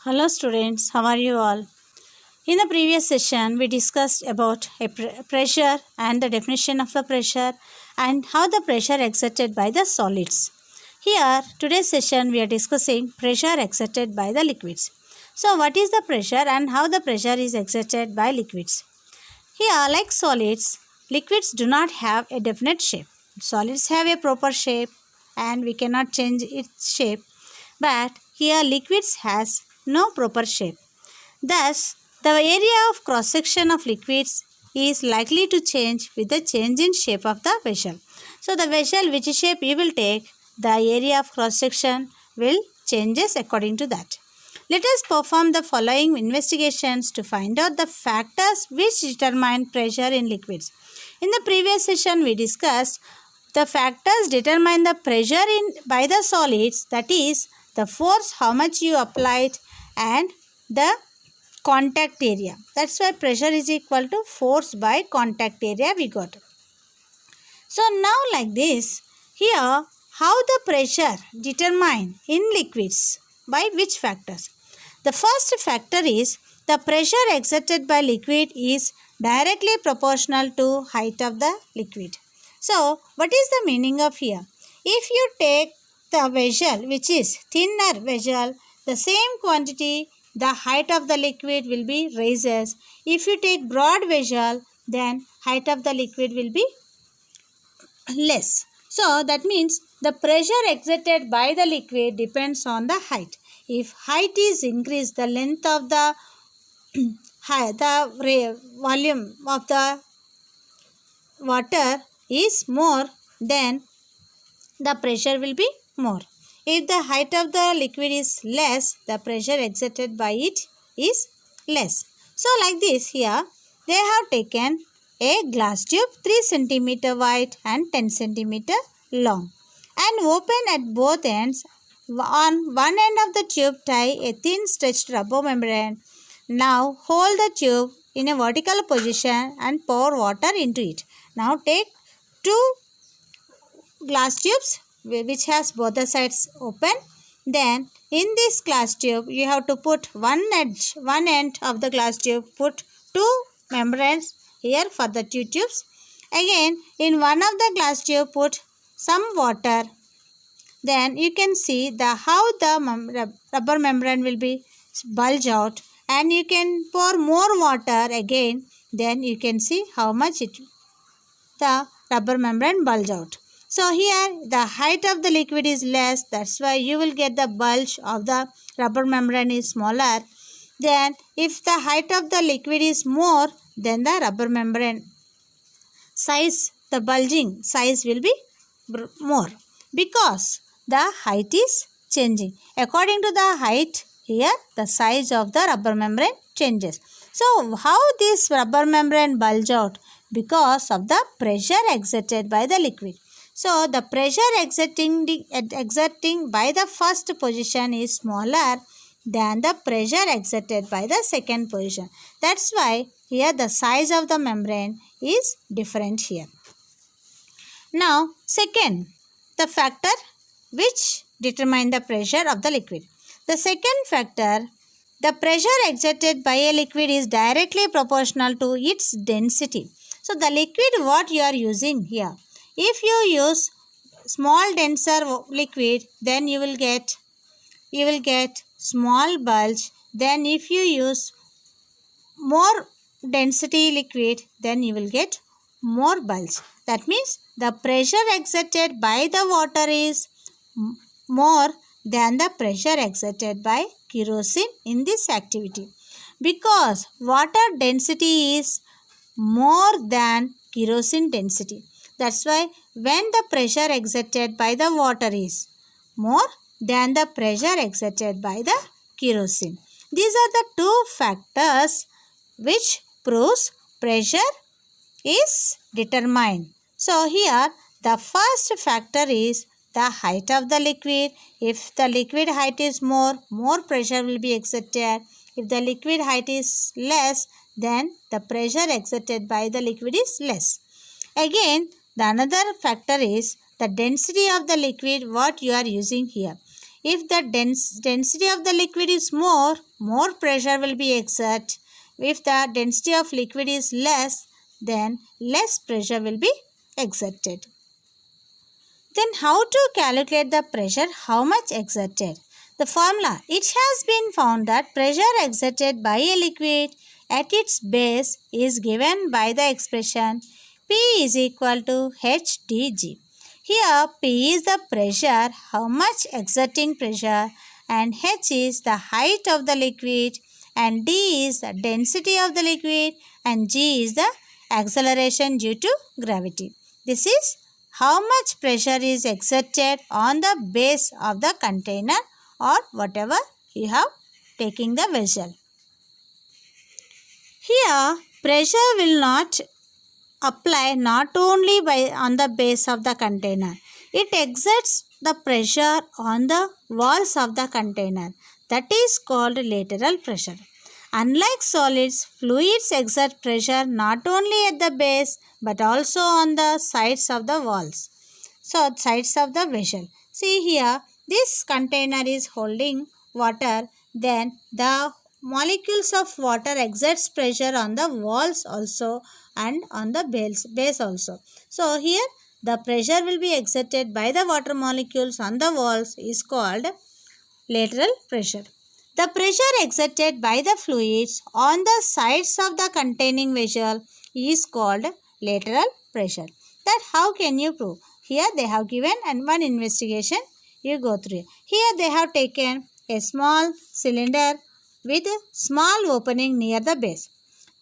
Hello students, how are you all? In the previous session, we discussed about pressure and the definition of the pressure and how the pressure exerted by the solids. Here, today's session, we are discussing pressure exerted by the liquids. So, what is the pressure and how the pressure is exerted by liquids? Here, like solids, liquids do not have a definite shape. Solids have a proper shape and we cannot change its shape. But here, liquids has no proper shape. Thus, the area of cross-section of liquids is likely to change with the change in shape of the vessel. So, the vessel which shape you will take, the area of cross-section will changes according to that. Let us perform the following investigations to find out the factors which determine pressure in liquids. In the previous session, we discussed the factors determine the pressure by the solids, that is, the force how much you applied and the contact area. That's why pressure is equal to force by contact area we got. So now like this, here how the pressure determined in liquids by which factors? The first factor is the pressure exerted by liquid is directly proportional to height of the liquid. So what is the meaning of here? If you take the vessel which is thinner vessel, the same quantity the height of the liquid will be raises. If you take broad vessel, then height of the liquid will be less. So that means the pressure exerted by the liquid depends on the height. If height is increased, the length of the volume of the water is more, then the pressure will be more. If the height of the liquid is less, the pressure exerted by it is less. So like this, here they have taken a glass tube 3 cm wide and 10 cm long and open at both ends. On one end of the tube tie a thin stretched rubber membrane. Now hold the tube in a vertical position and pour water into it. Now take 2 glass tubes which has both the sides open. Then in this glass tube you have to put one end of the glass tube, put 2 membranes here for the 2 tubes. Again in one of the glass tube put some water. Then you can see how the rubber membrane will be bulge out, and you can pour more water again. Then you can see how much the rubber membrane bulge out. So here the height of the liquid is less, that's why you will get the bulge of the rubber membrane is smaller. Then if the height of the liquid is more, then the rubber membrane size, the bulging size will be more because the height is changing. According to the height, here the size of the rubber membrane changes. So how this rubber membrane bulge out? Because of the pressure exerted by the liquid. So the pressure exerting by the first position is smaller than the pressure exerted by the second position. That's why here the size of the membrane is different here. Now second, the factor which determine the pressure of the liquid. The second factor, the pressure exerted by a liquid is directly proportional to its density. So the liquid what you are using here, if you use small denser liquid, then you will get small bulge. Then if you use more density liquid, then you will get more bulge. That means the pressure exerted by the water is more than the pressure exerted by kerosene in this activity, because water density is more than kerosene density. That's why when the pressure exerted by the water is more than the pressure exerted by the kerosene. These are the 2 factors which proves pressure is determined. So here the first factor is the height of the liquid. If the liquid height is more pressure will be exerted. If the liquid height is less, then the pressure exerted by the liquid is less. Again, the another factor is the density of the liquid what you are using here. If the density of the liquid is more pressure will be exerted. If the density of liquid is less, then less pressure will be exerted. Then how to calculate the pressure, how much exerted? The formula, it has been found that pressure exerted by a liquid at its base is given by the expression P is equal to HdG. Here P is the pressure, how much exerting pressure, and H is the height of the liquid, and D is the density of the liquid, and G is the acceleration due to gravity. This is how much pressure is exerted on the base of the container or whatever you have taking the vessel. Here pressure will not apply not only on the base of the container. It exerts the pressure on the walls of the container. That is called lateral pressure. Unlike solids, fluids exert pressure not only at the base but also on the sides of the walls. So, sides of the vessel. See here, this container is holding water. Then the molecules of water exerts pressure on the walls also and on the base also. So, here the pressure will be exerted by the water molecules on the walls is called lateral pressure. The pressure exerted by the fluids on the sides of the containing vessel is called lateral pressure. That how can you prove? Here they have given and one investigation you go through. Here they have taken a small cylinder with a small opening near the base.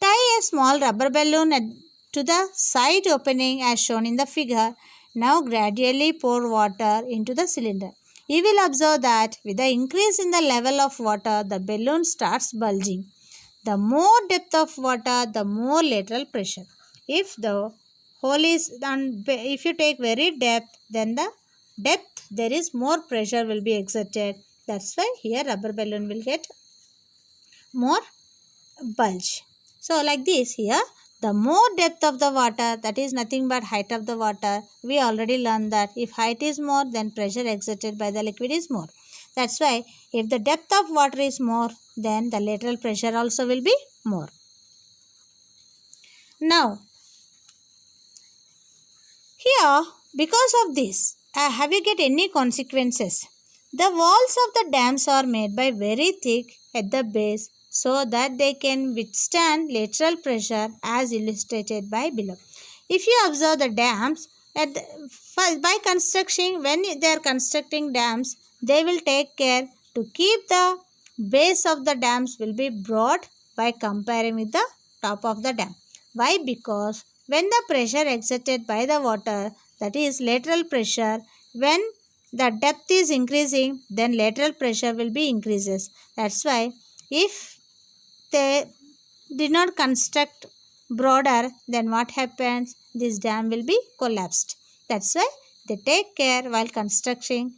Tie a small rubber balloon to the side opening as shown in the figure. Now gradually pour water into the cylinder. You will observe that with the increase in the level of water, the balloon starts bulging. The more depth of water, the more lateral pressure. If the hole is done, if you take very depth, then the depth there is more pressure will be exerted. That's why here rubber balloon will get more bulge. So like this here, the more depth of the water, that is nothing but height of the water. We already learned that if height is more, then pressure exerted by the liquid is more. That's why if the depth of water is more, then the lateral pressure also will be more. Now, here because of this, have you get any consequences? The walls of the dams are made by very thick at the base, so that they can withstand lateral pressure as illustrated by below. If you observe the dams, by construction, when they are constructing dams, they will take care to keep the base of the dams will be broad by comparing with the top of the dam. Why? Because when the pressure exerted by the water, that is lateral pressure, when the depth is increasing, then lateral pressure will be increases. That's why if they did not construct broader, then what happens? This dam will be collapsed. That's why they take care while constructing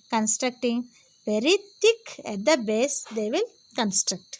very thick at the base they will construct.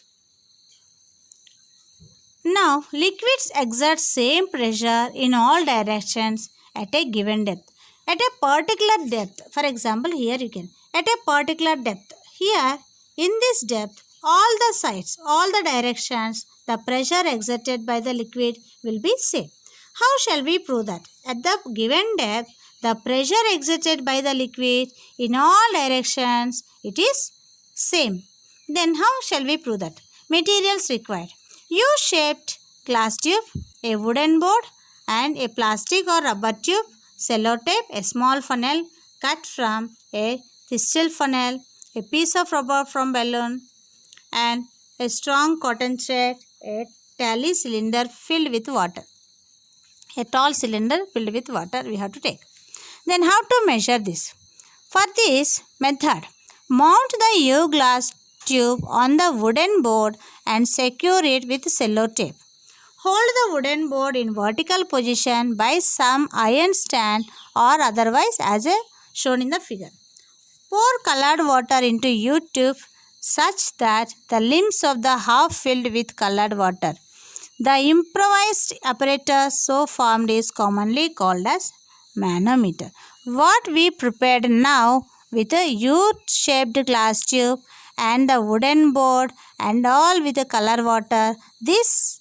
Now liquids exert same pressure in all directions at a given depth. At a particular depth, for example here you can, at a particular depth, here in this depth, all the sides, all the directions, the pressure exerted by the liquid will be same. How shall we prove that? At the given depth, the pressure exerted by the liquid in all directions, it is same. Then how shall we prove that? Materials required. U-shaped glass tube, a wooden board and a plastic or rubber tube, sellotape, a small funnel cut from a thistle funnel, a piece of rubber from balloon, and a strong cotton thread, a tally cylinder filled with water. A tall cylinder filled with water we have to take. Then how to measure this? For this method, mount the U glass tube on the wooden board and secure it with sellotape. Hold the wooden board in vertical position by some iron stand or otherwise as shown in the figure. Pour colored water into U tube such that the limbs of the half filled with colored water. The improvised apparatus so formed is commonly called as manometer. What we prepared now with a U-shaped glass tube and the wooden board and all with the color water. This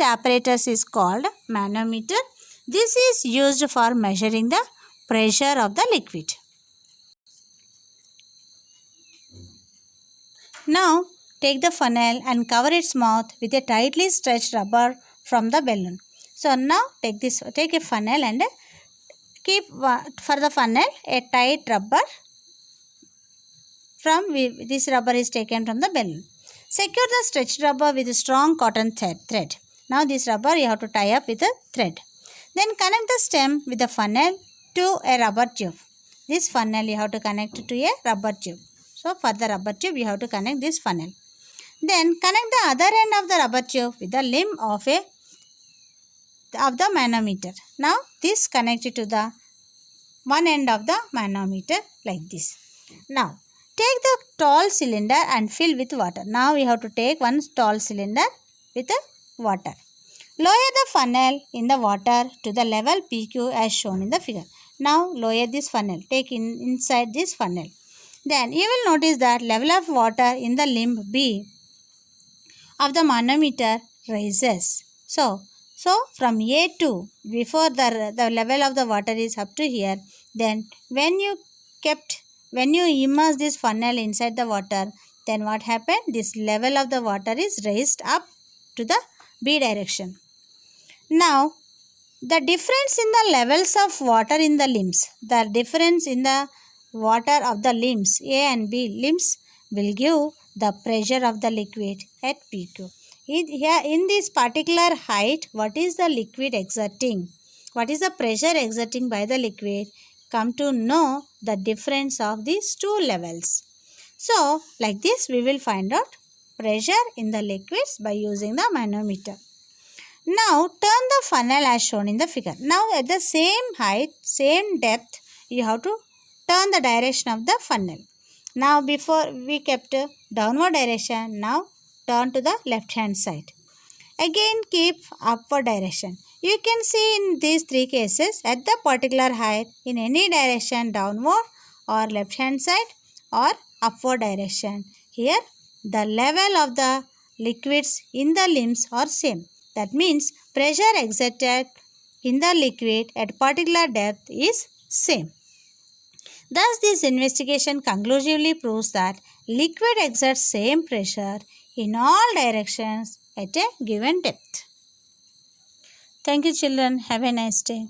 apparatus is called manometer. This is used for measuring the pressure of the liquid. Now take the funnel and cover its mouth with a tightly stretched rubber from the balloon. So now take a funnel and keep for the funnel a tight rubber. This rubber is taken from the balloon. Secure the stretched rubber with a strong cotton thread. Now this rubber you have to tie up with a thread. Then connect the stem with the funnel to a rubber tube. This funnel you have to connect to a rubber tube. So for the rubber tube you have to connect this funnel. Then connect the other end of the rubber tube with the limb of the manometer. Now this connected to the one end of the manometer like this. Now take the tall cylinder and fill with water. Now we have to take one tall cylinder with water. Lower the funnel in the water to the level PQ as shown in the figure. Now lower this funnel. Take inside this funnel. Then you will notice that level of water in the limb B of the manometer rises. So from A2, before the level of the water is up to here, then when you immerse this funnel inside the water, then what happened? This level of the water is raised up to the B direction. Now, the difference in the levels of water in the limbs, the difference in the water of the limbs, A and B limbs, will give the pressure of the liquid at PQ. Here in this particular height, what is the liquid exerting? What is the pressure exerting by the liquid? Come to know the difference of these two levels. So, like this we will find out pressure in the liquids by using the manometer. Now, turn the funnel as shown in the figure. Now, at the same height, same depth, you have to turn the direction of the funnel. Now, before we kept downward direction, now turn to the left hand side. Again, keep upward direction. You can see in these three cases, at the particular height, in any direction, downward or left hand side or upward direction. Here, the level of the liquids in the limbs are same. That means pressure exerted in the liquid at particular depth is same. Thus, this investigation conclusively proves that liquid exerts same pressure in all directions at a given depth. Thank you children. Have a nice day.